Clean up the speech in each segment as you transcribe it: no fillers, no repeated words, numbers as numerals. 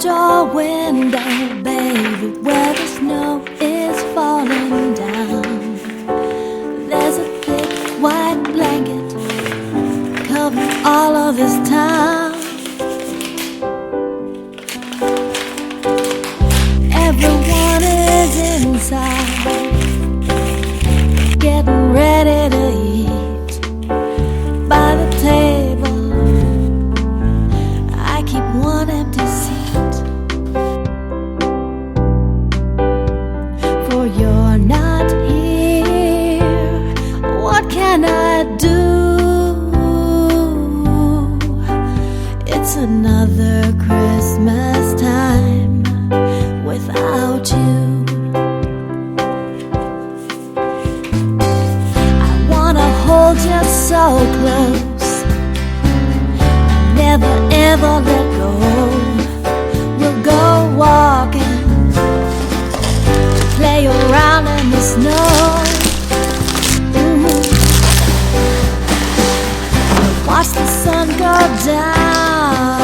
door window, baby, where the snow is falling down. There's a big white blanket covering all of this town. Everyone is inside, getting ready to eat. By the table, I keep one empty seat. For you're not here, what can I do? It's another Christmas time without you. I wanna hold you so close, never ever let go. We'll go walking, play around in the snow. Watch the sun go down,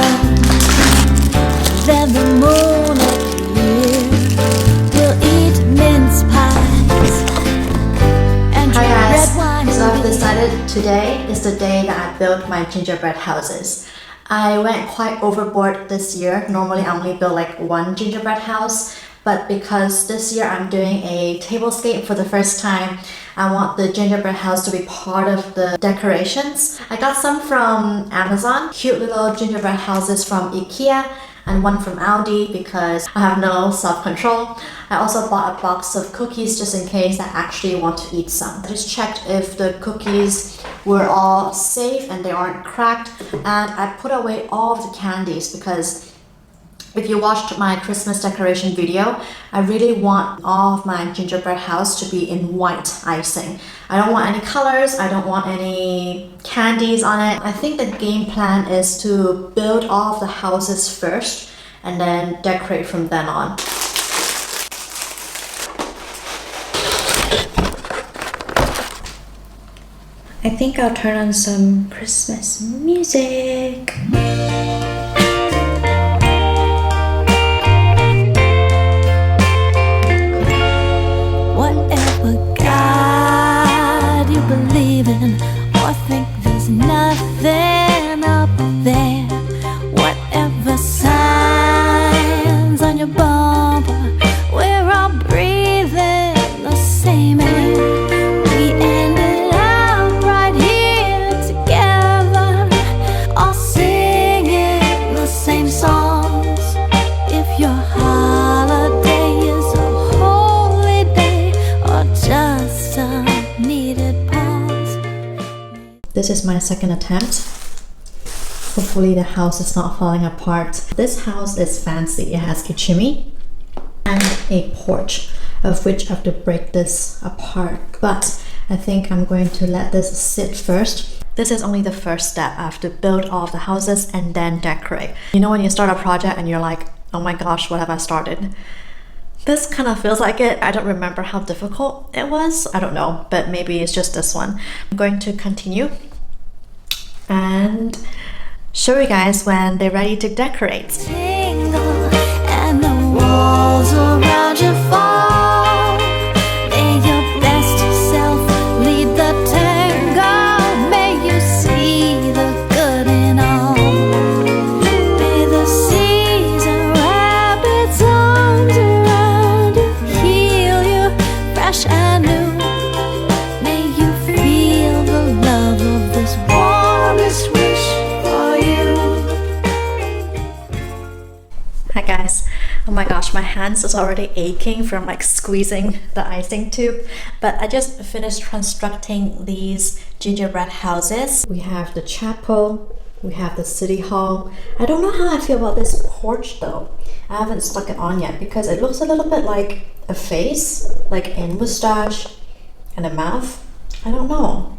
then the moon appear. We'll eat mince pies and drink red wine. So I've decided today is the day that I built my gingerbread houses. I went quite overboard this year. Normally I only build like one gingerbread house, but because this year I'm doing a tablescape for the first time, I want the gingerbread house to be part of the decorations. I got some from Amazon, cute little gingerbread houses from IKEA, and one from Aldi because I have no self-control. I also bought a box of cookies just in case I actually want to eat some. I just checked if the cookies were all safe and they aren't cracked, and I put away all of the candies because if you watched my Christmas decoration video, I really want all of my gingerbread house to be in white icing. I don't want any colors, I don't want any candies on it. I think the game plan is to build all of the houses first and then decorate from then on. I think I'll turn on some Christmas music. Or think there's nothing up there. Whatever signs on your bumper, we're all breathing the same air. We ended up right here together, all singing the same songs. If your holiday is a holy day or just a needed pause. This is my second attempt. Hopefully the house is not falling apart. This house is fancy. It has a chimney and a porch, of which I have to break this apart. But I think I'm going to let this sit first. This is only the first step. I have to build all of the houses and then decorate. You know when you start a project and you're like, oh my gosh, what have I started? This kind of feels like it. I don't remember how difficult it was. I don't know, but maybe it's just this one. I'm going to continue and show you guys when they're ready to decorate. Tingle and the walls around you fall. May your best self lead the tango. May you see the good in all. May the season wrap its arms around you, heal you fresh and new. May you feel the love of this warmest wish for you. Hi guys. Oh my gosh, my hands is already aching from like squeezing the icing tube. But I just finished constructing these gingerbread houses. We have the chapel, we have the city hall. I don't know how I feel about this porch though. I haven't stuck it on yet because it looks a little bit like a face, like a mustache and a mouth. I don't know.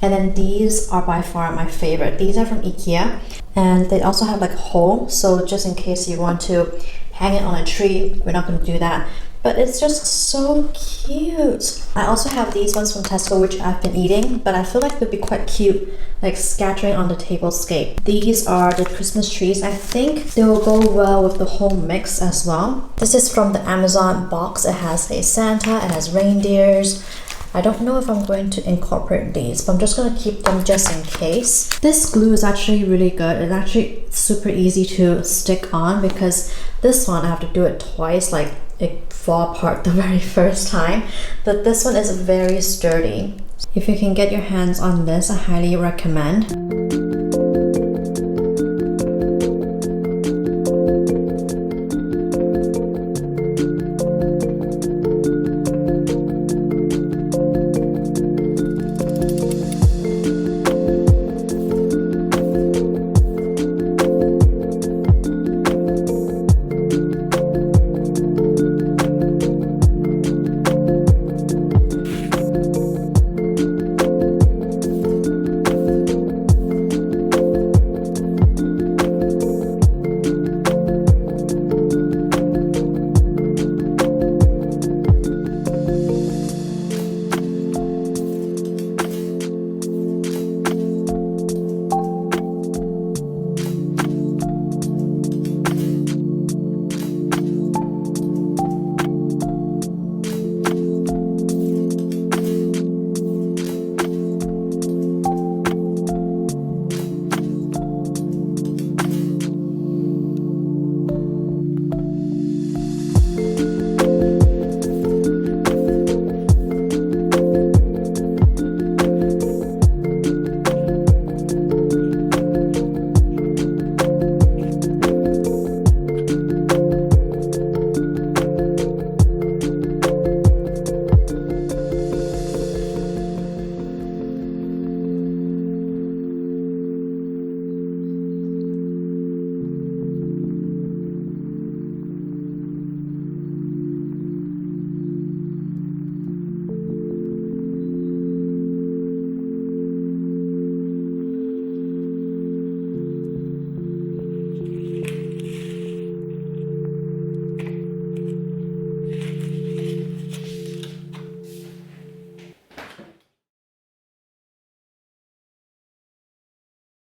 And then these are by far my favorite. These are from IKEA and they also have like a hole, so just in case you want to hang it on a tree, we're not going to do that. but it's just so cute. I also have these ones from Tesco, which I've been eating, but I feel like they'd be quite cute, like scattering on the tablescape. These are the Christmas trees. I think they will go well with the home mix as well. This is from the Amazon box. It has a Santa, it has reindeers. I don't know if I'm going to incorporate these, but I'm just going to keep them just in case. This glue is actually really good. It's actually super easy to stick on because this one I have to do it twice, like it fall apart the very first time. But this one is very sturdy. If you can get your hands on this, I highly recommend.